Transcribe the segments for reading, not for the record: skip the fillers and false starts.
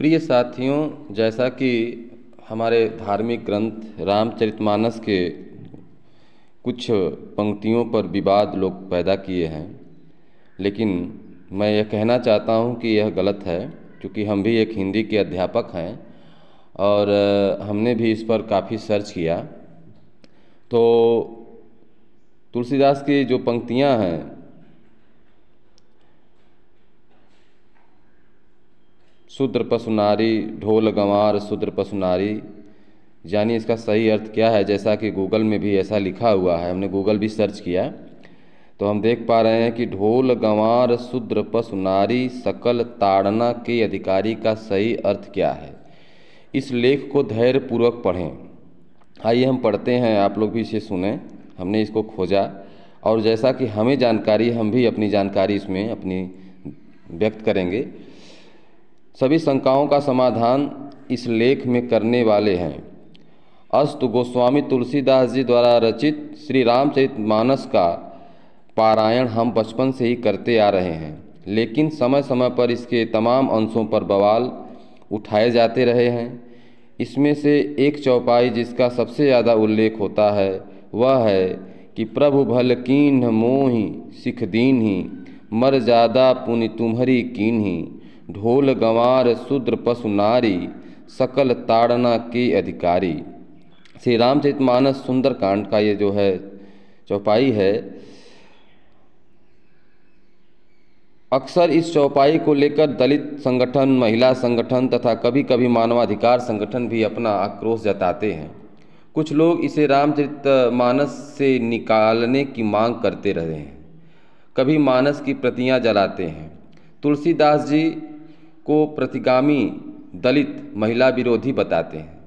प्रिय साथियों, जैसा कि हमारे धार्मिक ग्रंथ रामचरितमानस के कुछ पंक्तियों पर विवाद लोग पैदा किए हैं, लेकिन मैं यह कहना चाहता हूं कि यह गलत है, क्योंकि हम भी एक हिंदी के अध्यापक हैं और हमने भी इस पर काफ़ी सर्च किया। तो तुलसीदास की जो पंक्तियां हैं, शूद्र पशु नारी ढोल गंवार शूद्र पशु नारी, यानी इसका सही अर्थ क्या है। जैसा कि गूगल में भी ऐसा लिखा हुआ है, हमने गूगल भी सर्च किया तो हम देख पा रहे हैं कि ढोल गंवार शूद्र पशु नारी सकल ताड़ना के अधिकारी का सही अर्थ क्या है। इस लेख को धैर्य पूर्वक पढ़ें। आइए हम पढ़ते हैं, आप लोग भी इसे सुनें। हमने इसको खोजा और जैसा कि हमें जानकारी, हम भी अपनी जानकारी इसमें अपनी व्यक्त करेंगे। सभी शंकाओं का समाधान इस लेख में करने वाले हैं। अस्तु गोस्वामी तुलसीदास जी द्वारा रचित श्री रामचरितमानस का पारायण हम बचपन से ही करते आ रहे हैं, लेकिन समय समय पर इसके तमाम अंशों पर बवाल उठाए जाते रहे हैं। इसमें से एक चौपाई जिसका सबसे ज़्यादा उल्लेख होता है वह है कि प्रभु भल कीन्ह मोहि सिख दीन्हि, मर जादा पुनि तुम्हरी कीन्हि, ढोल गंवार शूद्र पशु नारी सकल ताड़ना के अधिकारी। श्री रामचरितमानस सुंदरकांड का ये जो है चौपाई है। अक्सर इस चौपाई को लेकर दलित संगठन, महिला संगठन तथा कभी कभी मानवाधिकार संगठन भी अपना आक्रोश जताते हैं। कुछ लोग इसे रामचरितमानस से निकालने की मांग करते रहे हैं, कभी मानस की प्रतियां जलाते हैं। तुलसीदास जी को प्रतिगामी, दलित, महिला विरोधी बताते हैं।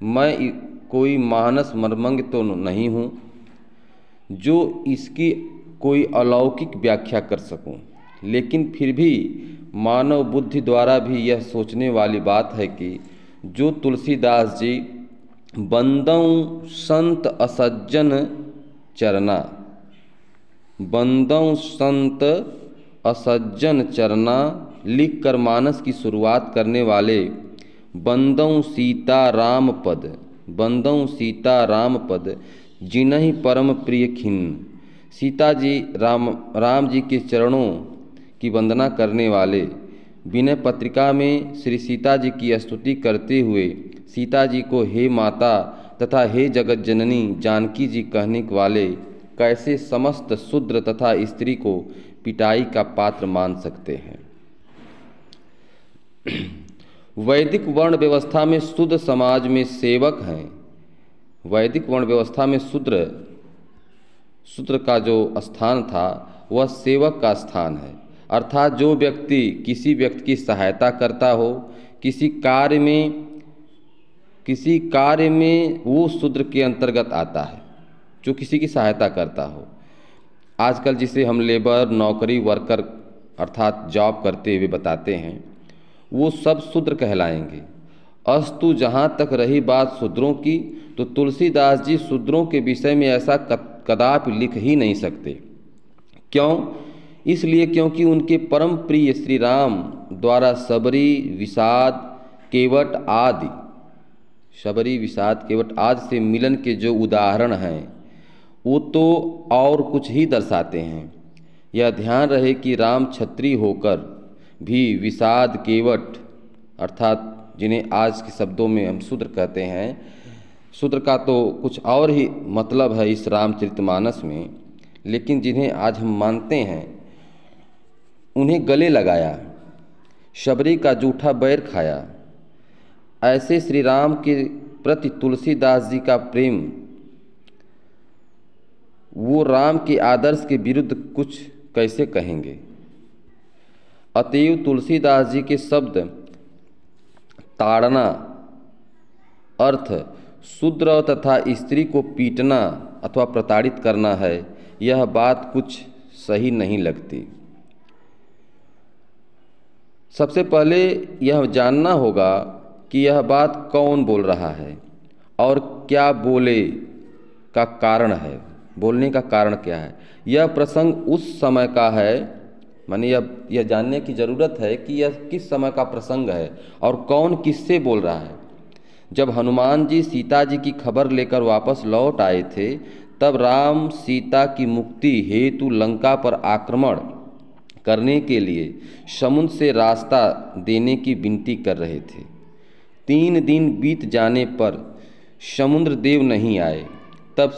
मैं कोई मानस मर्मज्ञ तो नहीं हूँ जो इसकी कोई अलौकिक व्याख्या कर सकूं, लेकिन फिर भी मानव बुद्धि द्वारा भी यह सोचने वाली बात है कि जो तुलसीदास जी बंदौ संत असज्जन चरना, बंदौ संत असज्जन चरना लिख कर मानस की शुरुआत करने वाले बंदौ सीता राम पद, बंदौ सीता राम पद जिन्हि परम प्रिय खिन्न, सीता जी राम जी के चरणों की वंदना करने वाले, विनय पत्रिका में श्री सीता जी की स्तुति करते हुए सीता जी को हे माता तथा हे जगत जननी जानकी जी कहने वाले कैसे समस्त शूद्र तथा स्त्री को पिटाई का पात्र मान सकते हैं। वैदिक वर्ण व्यवस्था में शूद्र समाज में सेवक हैं। वैदिक वर्ण व्यवस्था में शूद्र का जो स्थान था वह सेवक का स्थान है, अर्थात जो व्यक्ति किसी व्यक्ति की सहायता करता हो, किसी कार्य में वो शूद्र के अंतर्गत आता है, जो किसी की सहायता करता हो। आजकल जिसे हम लेबर, नौकरी, वर्कर अर्थात जॉब करते हुए बताते हैं, वो सब शूद्र कहलाएंगे। अस्तु जहाँ तक रही बात शूद्रों की, तो तुलसीदास जी शूद्रों के विषय में ऐसा कदापि लिख ही नहीं सकते। क्यों? इसलिए क्योंकि उनके परम प्रिय श्री राम द्वारा शबरी, विषाद, केवट आदि, शबरी, विषाद, केवट आदि से मिलन के जो उदाहरण हैं वो तो और कुछ ही दर्शाते हैं। यह ध्यान रहे कि राम क्षत्रिय होकर भी विषाद, केवट अर्थात जिन्हें आज के शब्दों में हम शूद्र कहते हैं, शूद्र का तो कुछ और ही मतलब है इस रामचरितमानस में, लेकिन जिन्हें आज हम मानते हैं उन्हें गले लगाया, शबरी का जूठा बैर खाया। ऐसे श्री राम के प्रति तुलसीदास जी का प्रेम वो राम के आदर्श के विरुद्ध कुछ कैसे कहेंगे। अतएव तुलसीदास जी के शब्द ताड़ना अर्थ शूद्र तथा स्त्री को पीटना अथवा प्रताड़ित करना है, यह बात कुछ सही नहीं लगती। सबसे पहले यह जानना होगा कि यह बात कौन बोल रहा है और क्या बोले का कारण है, बोलने का कारण क्या है। यह प्रसंग उस समय का है माने अब यह जानने की ज़रूरत है कि यह किस समय का प्रसंग है और कौन किससे बोल रहा है। जब हनुमान जी सीता जी की खबर लेकर वापस लौट आए थे, तब राम सीता की मुक्ति हेतु लंका पर आक्रमण करने के लिए समुद्र से रास्ता देने की विनती कर रहे थे। 3 दिन बीत जाने पर समुद्र देव नहीं आए। तब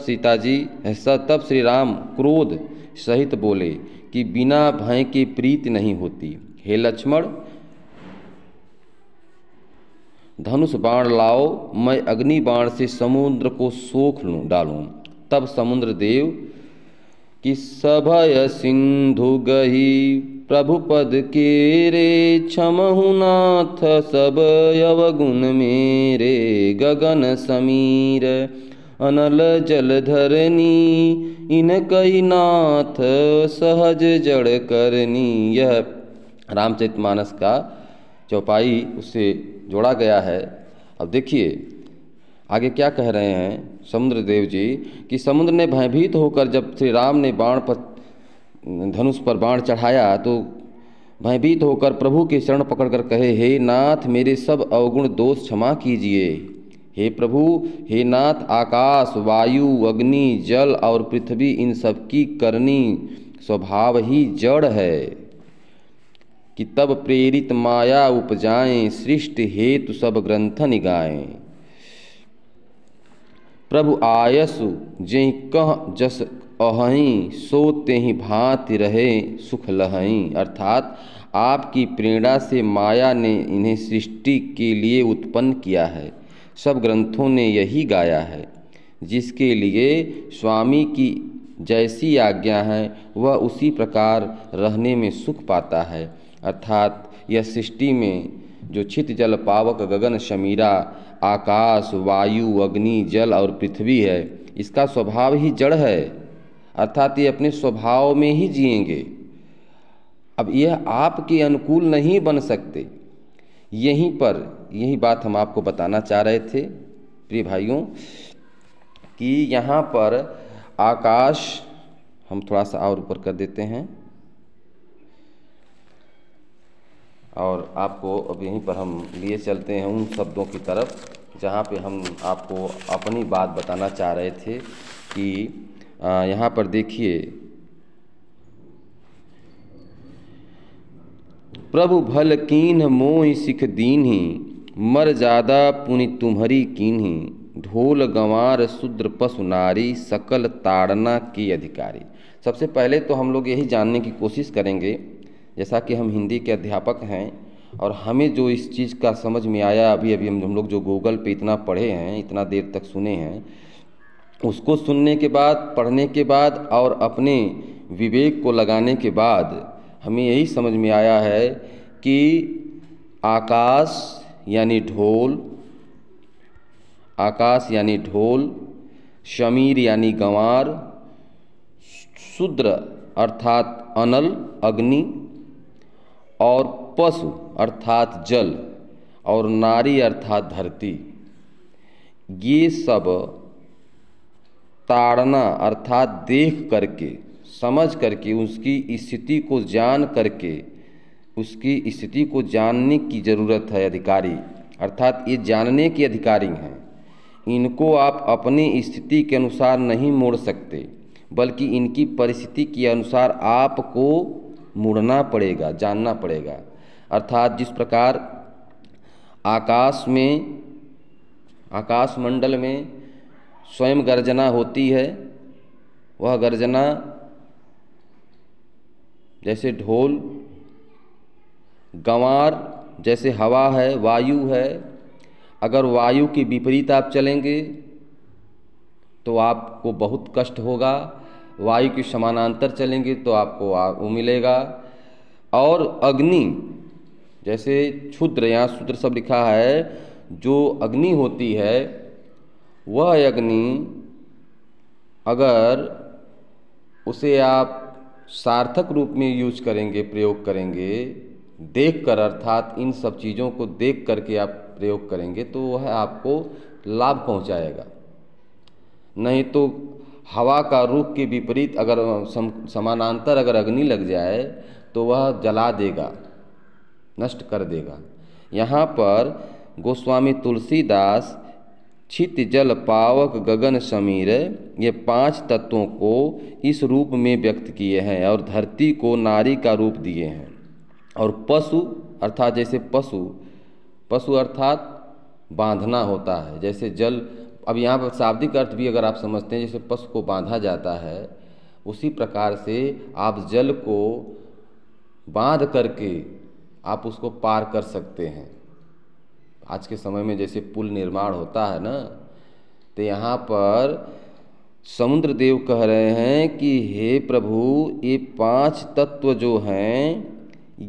श्री राम क्रोध सहित बोले कि बिना भय के प्रीति नहीं होती। हे लक्ष्मण, धनुष बाण लाओ, मैं अग्नि बाण से समुद्र को सोख डालूं। तब समुद्र देव कि सभय सिंधु गही, प्रभु पद के रे क्षमहु नाथ, सब अवगुण मेरे गगन समीर, अनल जल धरनी इनकई नाथ, सहज जड़ करनी। यह रामचरितमानस का चौपाई उससे जोड़ा गया है। अब देखिए आगे क्या कह रहे हैं समुद्र देव जी कि समुद्र ने भयभीत होकर जब श्री राम ने धनुष पर बाण चढ़ाया तो भयभीत होकर प्रभु के चरण पकड़कर कहे, हे नाथ, मेरे सब अवगुण दोष क्षमा कीजिए। हे प्रभु, हे नाथ, आकाश, वायु, अग्नि, जल और पृथ्वी इन सब की करनी स्वभाव ही जड़ है कि तब प्रेरित माया उपजाएं, सृष्टि हेतु सब ग्रंथन गाएं। प्रभु आयसु जेहि कह जस अहहीं, सो तेहि भांति रहे सुख लहहीं। अर्थात आपकी प्रेरणा से माया ने इन्हें सृष्टि के लिए उत्पन्न किया है। सब ग्रंथों ने यही गाया है। जिसके लिए स्वामी की जैसी आज्ञा है वह उसी प्रकार रहने में सुख पाता है। अर्थात यह सृष्टि में जो छित जल पावक गगन शमीरा आकाश, वायु, अग्नि, जल और पृथ्वी है, इसका स्वभाव ही जड़ है। अर्थात ये अपने स्वभाव में ही जिएंगे। अब यह आपके अनुकूल नहीं बन सकते। यही बात हम आपको बताना चाह रहे थे प्रिय भाइयों कि यहाँ पर आकाश, हम थोड़ा सा और ऊपर कर देते हैं और आपको अब यहीं पर हम लिए चलते हैं उन शब्दों की तरफ जहाँ पे हम आपको अपनी बात बताना चाह रहे थे कि यहाँ पर देखिए, प्रभु भल कीन्ह मोहि सिख दीन्हि, मर जादा पुनि तुम्हरी कीन्हि, ढोल गंवार शूद्र पशु नारी, सकल ताड़ना की अधिकारी। सबसे पहले तो हम लोग यही जानने की कोशिश करेंगे, जैसा कि हम हिंदी के अध्यापक हैं और हमें जो इस चीज़ का समझ में आया, अभी हम लोग जो गूगल पे इतना पढ़े हैं, इतना देर तक सुने हैं, उसको सुनने के बाद, पढ़ने के बाद और अपने विवेक को लगाने के बाद हमें यही समझ में आया है कि आकाश यानी ढोल, शमीर यानी गंवार, शूद्र अर्थात अनल अग्नि, और पशु अर्थात जल, और नारी अर्थात धरती, ये सब ताड़ना अर्थात देख करके, समझ करके, उसकी स्थिति को जान करके, उसकी स्थिति को जानने की ज़रूरत है अधिकारी। अर्थात ये जानने के अधिकारी हैं। इनको आप अपनी स्थिति के अनुसार नहीं मोड़ सकते, बल्कि इनकी परिस्थिति के अनुसार आपको मुड़ना पड़ेगा, जानना पड़ेगा। अर्थात जिस प्रकार आकाश मंडल में स्वयं गर्जना होती है, वह गर्जना जैसे ढोल, गंवार जैसे हवा है, वायु है। अगर वायु के विपरीत आप चलेंगे तो आपको बहुत कष्ट होगा, वायु के समानांतर चलेंगे तो आपको वो मिलेगा। और अग्नि जैसे क्षुद्र, यहाँ शूद्र सब लिखा है, जो अग्नि होती है वह अग्नि अगर उसे आप सार्थक रूप में यूज करेंगे, प्रयोग करेंगे, देखकर, अर्थात इन सब चीज़ों को देख करके आप प्रयोग करेंगे तो वह आपको लाभ पहुंचाएगा। नहीं तो हवा का रुख के विपरीत अगर समानांतर अगर अग्नि लग जाए तो वह जला देगा, नष्ट कर देगा। यहाँ पर गोस्वामी तुलसीदास छित जल पावक गगन समीर, ये 5 तत्वों को इस रूप में व्यक्त किए हैं और धरती को नारी का रूप दिए हैं। और पशु अर्थात जैसे पशु अर्थात बांधना होता है, जैसे जल, अब यहाँ पर शाब्दिक अर्थ भी अगर आप समझते हैं, जैसे पशु को बांधा जाता है, उसी प्रकार से आप जल को बांध करके आप उसको पार कर सकते हैं। आज के समय में जैसे पुल निर्माण होता है ना, तो यहाँ पर समुद्र देव कह रहे हैं कि हे प्रभु, ये 5 तत्व जो हैं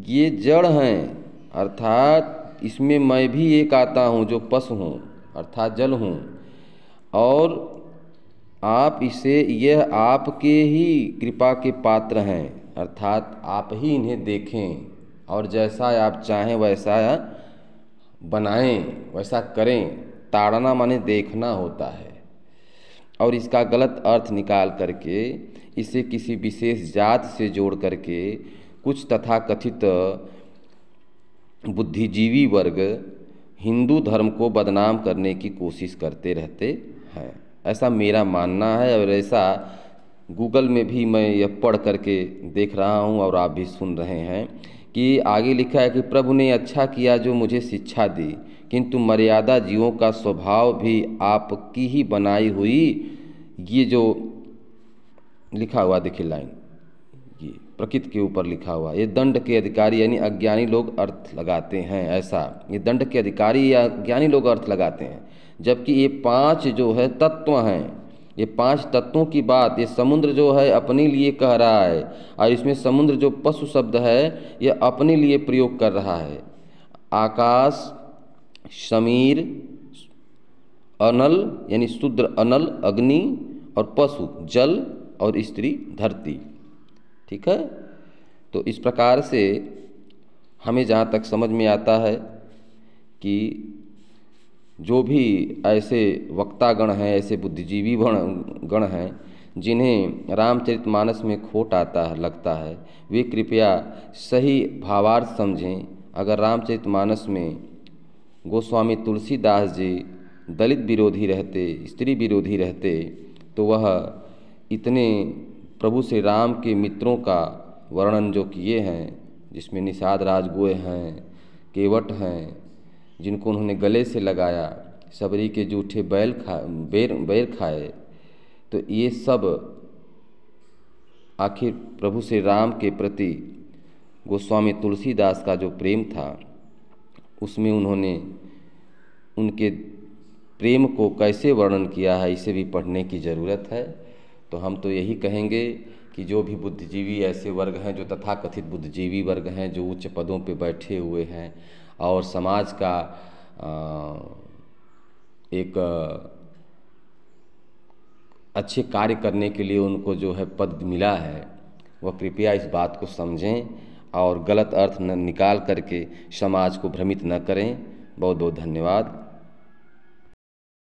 ये जड़ हैं, अर्थात इसमें मैं भी एक आता हूँ जो पशु हूँ अर्थात जल हूँ, और आप इसे, यह आपके ही कृपा के पात्र हैं, अर्थात आप ही इन्हें देखें और जैसा आप चाहें वैसा बनाएं, वैसा करें। ताड़ना माने देखना होता है, और इसका गलत अर्थ निकाल करके इसे किसी विशेष जात से जोड़ करके कुछ तथाकथित बुद्धिजीवी वर्ग हिंदू धर्म को बदनाम करने की कोशिश करते रहते हैं, ऐसा मेरा मानना है। और ऐसा गूगल में भी मैं यह पढ़ करके देख रहा हूँ और आप भी सुन रहे हैं कि आगे लिखा है कि प्रभु ने अच्छा किया जो मुझे शिक्षा दी, किंतु मर्यादा जीवों का स्वभाव भी आपकी ही बनाई हुई। ये जो लिखा हुआ देखिए लाइन, ये प्रकृति के ऊपर लिखा हुआ, ये दंड के अधिकारी यानी अज्ञानी लोग अर्थ लगाते हैं। ऐसा ये दंड के अधिकारी या ज्ञानी लोग अर्थ लगाते हैं, जबकि ये 5 जो है तत्व हैं, ये 5 तत्वों की बात ये समुद्र जो है अपने लिए कह रहा है, और इसमें समुद्र जो पशु शब्द है ये अपने लिए प्रयोग कर रहा है। आकाश, समीर, अनल यानी शूद्र अनल अग्नि, और पशु जल, और स्त्री धरती। ठीक है, तो इस प्रकार से हमें जहाँ तक समझ में आता है कि जो भी ऐसे वक्तागण हैं, ऐसे बुद्धिजीवी गण हैं जिन्हें रामचरितमानस में खोट आता है लगता है, वे कृपया सही भावार्थ समझें। अगर रामचरितमानस में गोस्वामी तुलसीदास जी दलित विरोधी रहते, स्त्री विरोधी रहते, तो वह इतने प्रभु श्री राम के मित्रों का वर्णन जो किए हैं, जिसमें निषाद राजगोय हैं, केवट हैं, जिनको उन्होंने गले से लगाया, सबरी के जूठे बैर खाए, तो ये सब आखिर प्रभु श्री राम के प्रति गोस्वामी तुलसीदास का जो प्रेम था, उसमें उन्होंने उनके प्रेम को कैसे वर्णन किया है, इसे भी पढ़ने की ज़रूरत है। तो हम तो यही कहेंगे कि जो भी बुद्धिजीवी ऐसे वर्ग हैं, जो तथाकथित बुद्धिजीवी वर्ग हैं, जो उच्च पदों पे बैठे हुए हैं और समाज का एक अच्छे कार्य करने के लिए उनको जो है पद मिला है, वह कृपया इस बात को समझें और गलत अर्थ न निकाल करके समाज को भ्रमित न करें। बहुत बहुत धन्यवाद।